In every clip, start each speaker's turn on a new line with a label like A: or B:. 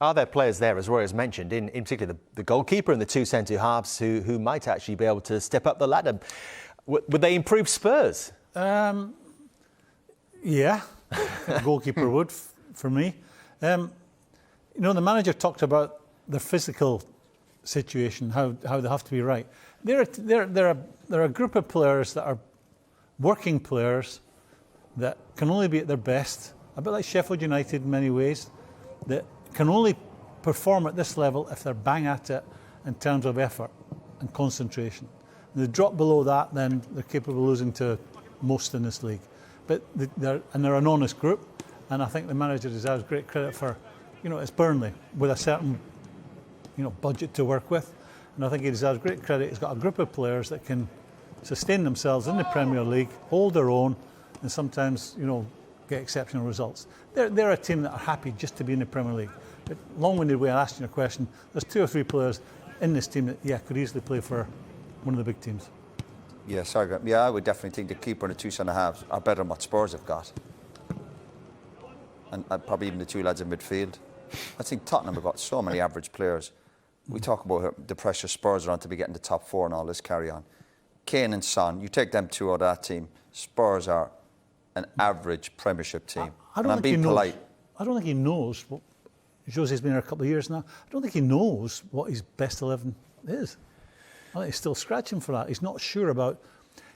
A: Are there players there, as Roy has mentioned, in particular the goalkeeper and the two centre-halves who might actually be able to step up the ladder? Would they improve Spurs?
B: Yeah, the goalkeeper would, for me. The manager talked about the physical situation, how they have to be right. They're a group of players that are working players that can only be at their best, a bit like Sheffield United in many ways, that can only perform at this level if they're bang at it in terms of effort and concentration. If they drop below that, then they're capable of losing to most in this league. But they're an honest group, and I think the manager deserves great credit for, it's Burnley with a certain, budget to work with, and I think he deserves great credit. He's got a group of players that can sustain themselves in the Premier League, hold their own, and sometimes, get exceptional results. They're a team that are happy just to be in the Premier League. But long-winded way of asking your question, there's 2 or 3 players in this team that, could easily play for one of the big teams.
C: Yeah, sorry, Graham. Yeah, I would definitely think the keeper and the 2 centre-halves are better than what Spurs have got. And probably even the 2 lads in midfield. I think Tottenham have got so many average players. We talk about the pressure Spurs are on to be getting the top 4 and all this carry on. Kane and Son, you take them 2 out of that team, Spurs are an average Premiership team. I'm being polite.
B: I don't think he knows what Jose's been here a couple of years now. I don't think he knows what his best 11 is. I think he's still scratching for that. He's not sure about...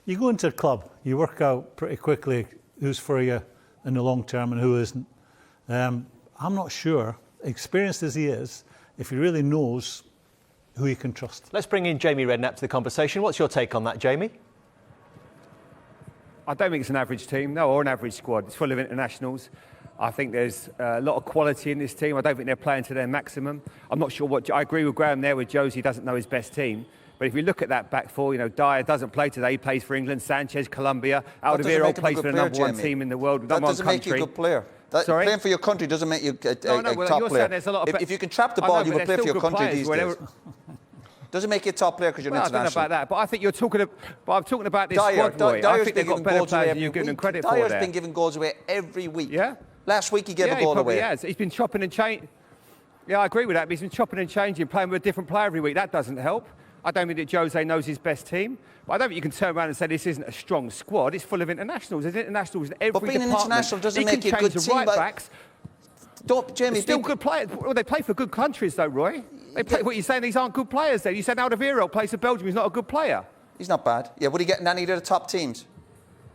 B: You go into a club, you work out pretty quickly who's for you in the long term and who isn't. I'm not sure, experienced as he is, if he really knows who he can trust.
A: Let's bring in Jamie Redknapp to the conversation. What's your take on that, Jamie?
D: I don't think it's an average team, or an average squad. It's full of internationals. I think there's a lot of quality in this team. I don't think they're playing to their maximum. I'm not sure I agree with Graham there with Josie, doesn't know his best team. But if you look at that back 4, Dyer doesn't play today. He plays for England. Sanchez, Colombia. Alderweireld plays for the number 1 team in the world.
C: That doesn't make you a good player.
D: Sorry?
C: Playing for your country doesn't make you a top player. If you can trap the ball, you will play for your country these days. Doesn't make you a top player because you're international.
D: I don't know about that, but I think you're talking about... But I'm talking about this squad, Roy. I think they've got better players than you're giving them credit for there.
C: Dyer's been giving goals away every week.
D: Yeah?
C: Last week he gave a goal away.
D: Has. He's been chopping and changing. Yeah, I agree with that, but he's been chopping and changing, playing with a different player every week. That doesn't help. I don't think that Jose knows his best team. But I don't think you can turn around and say this isn't a strong squad. It's full of internationals. There's internationals in every department.
C: But being an international doesn't make you a good team.
D: Right backs.
C: Jamie,
D: still good players. Well, they play for good countries, though, Roy. What you're saying, these aren't good players there. You said Alderweireld plays for Belgium. He's not a good player.
C: He's not bad. Yeah, would he get any of the top teams?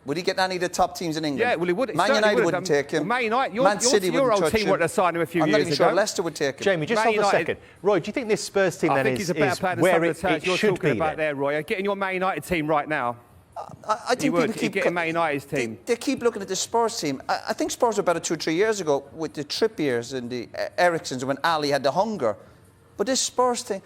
C: Would he get any of the top teams in England?
D: Yeah, well, he would.
C: Man United wouldn't take him.
D: Man United,
C: Man City wouldn't touch him.
D: Your old team would have signed him a few years ago.
C: I'm not even sure Leicester would take him.
A: Jamie, just hold a second. Roy, do you think this Spurs team then is where it should be?
D: You're talking about there, Roy. Getting your Man United team right now.
C: I think people keep
D: getting Man United's team.
C: They keep looking at the Spurs team. I think Spurs were better 2 or 3 years ago with the Trippiers and the Ericssons when Ali had the hunger. But this Spurs thing,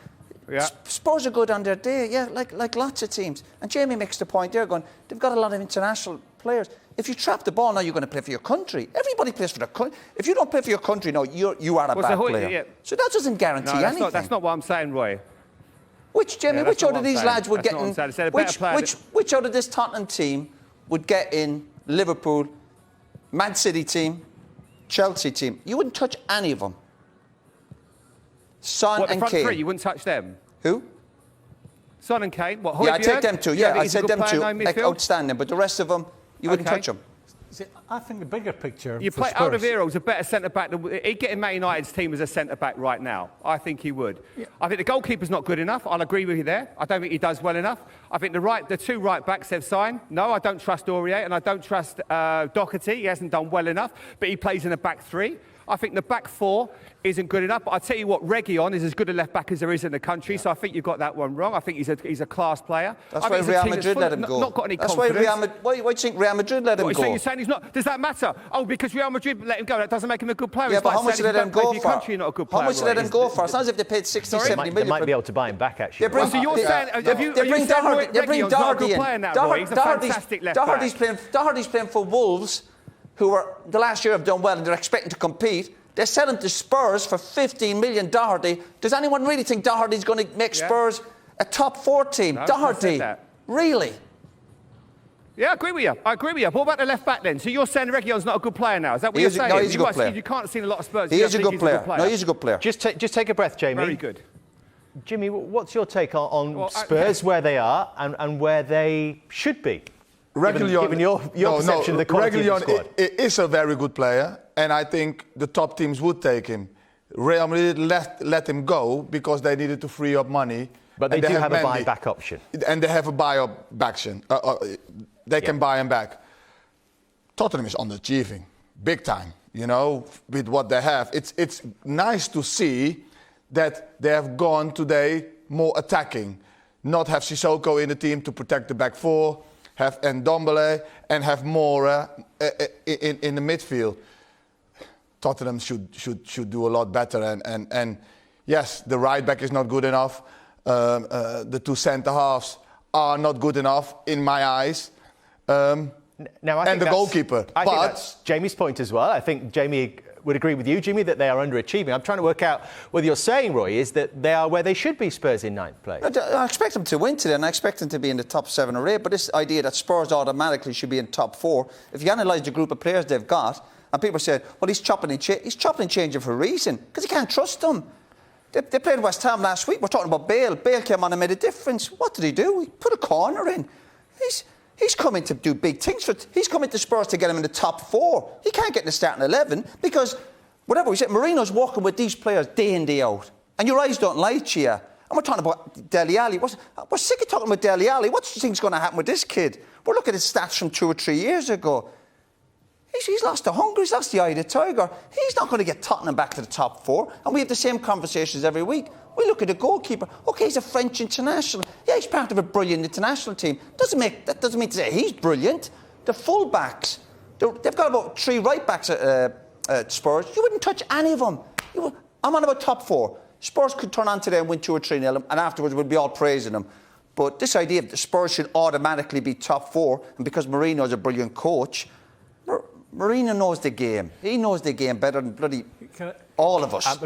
C: Spurs are good on their day, like lots of teams. And Jamie makes the point there, going, they've got a lot of international players. If you trap the ball now, you're going to play for your country. Everybody plays for their country. If you don't play for your country now, you are a bad player. Yeah. So that doesn't guarantee anything.
D: That's not what I'm saying, Roy.
C: Which out of these lads would get in? Which out of this Tottenham team would get in Liverpool, Man City team, Chelsea team? You wouldn't touch any of them. Son and Kane.
D: The front 3, you wouldn't touch them?
C: Who?
D: Son and Kane. What?
C: Yeah, I'd take them 2. Yeah, I'd say them 2. Outstanding. But the rest of them, you wouldn't touch them.
B: See, I think the bigger picture.
D: You play Alderweireld's a better centre back. He'd get in Man United's team as a centre back right now. I think he would. Yeah. I think the goalkeeper's not good enough. I'll agree with you there. I don't think he does well enough. I think the 2 right backs they've signed. No, I don't trust Aurier and I don't trust Doherty. He hasn't done well enough, but he plays in a back 3. I think the back 4 isn't good enough. But I'll tell you what, Reguilon is as good a left back as there is in the country. Yeah. So I think you've got that one wrong. I think he's a class player.
C: That's why Real Madrid let him go.
D: Not got any confidence.
C: Why do you think Real Madrid let him go?
D: So you're saying he's not? Does that matter? Oh, because Real Madrid let him go, that doesn't make him a good player.
C: Yeah, but how much did they let him go for?
D: Not a good player,
C: how much did they let him go for? It's not as if they paid 60, 70 million.
A: They might be able to buy him back, actually.
D: So you're saying,
C: they bring Doherty in.
D: He's a fantastic left back.
C: Doherty's playing for Wolves, who are the last year have done well and they're expecting to compete. They sell him to Spurs for 15 million. Doherty. Does anyone really think Doherty's going to make Spurs a top 4 team?
D: No,
C: Doherty, really?
D: Yeah, I agree with you. What about the left back then? So you're saying Reguilón's not a good player now? Is that what you're saying?
C: No, he's a good player.
D: You can't see a lot of Spurs.
C: He is a good player. No, he's a good player.
A: Just take a breath, Jamie.
D: Very good.
A: Jimmy, what's your take on Spurs, where they are and where they should be? Given your perception of the quality of the squad.
E: Is a very good player, and I think the top teams would take him. Real Madrid let him go because they needed to free up money.
A: But they do have a buyback option.
E: And they have a buy-up option. They can buy him back. Tottenham is underachieving, big time, you know, with what they have. It's nice to see that they have gone today more attacking. Not have Sissoko in the team to protect the back four, have Ndombele, and have more in the midfield. Tottenham should do a lot better. And yes, the right back is not good enough. The two centre-halves are not good enough in my eyes.
A: Now, I think
E: the goalkeeper.
A: I think that's Jamie's point as well. I think Jamie would agree with you, Jimmy, that they are underachieving. I'm trying to work out whether you're saying, Roy, is that they are where they should be, Spurs in ninth place.
C: I expect them to win today, and I expect them to be in the top 7 or 8. But this idea that Spurs automatically should be in top 4, if you analyse the group of players they've got, and people said, well, he's chopping and changing for a reason, because he can't trust them. They played West Ham last week. We're talking about Bale. Bale came on and made a difference. What did he do? He put a corner in. He's coming to do big things. He's coming to Spurs to get him in the top 4. He can't get in the starting 11 because, whatever we said, Mourinho's working with these players day in, day out. And your eyes don't lie to you. And we're talking about Dele Alli. We're sick of talking about Dele Alli. What do you think's going to happen with this kid? We're looking at his stats from 2 or 3 years ago. He's lost the hunger, he's lost the eye of the tiger. He's not going to get Tottenham back to the top 4. And we have the same conversations every week. We look at the goalkeeper. OK, he's a French international. Yeah, he's part of a brilliant international team. That doesn't mean to say he's brilliant. The full-backs, they've got about 3 right-backs at Spurs. You wouldn't touch any of them. I'm on about top 4. Spurs could turn on today and win 2 or 3-0, and afterwards we'd be all praising them. But this idea that the Spurs should automatically be top 4, and because Mourinho's a brilliant coach, Mourinho knows the game. He knows the game better than bloody all of us.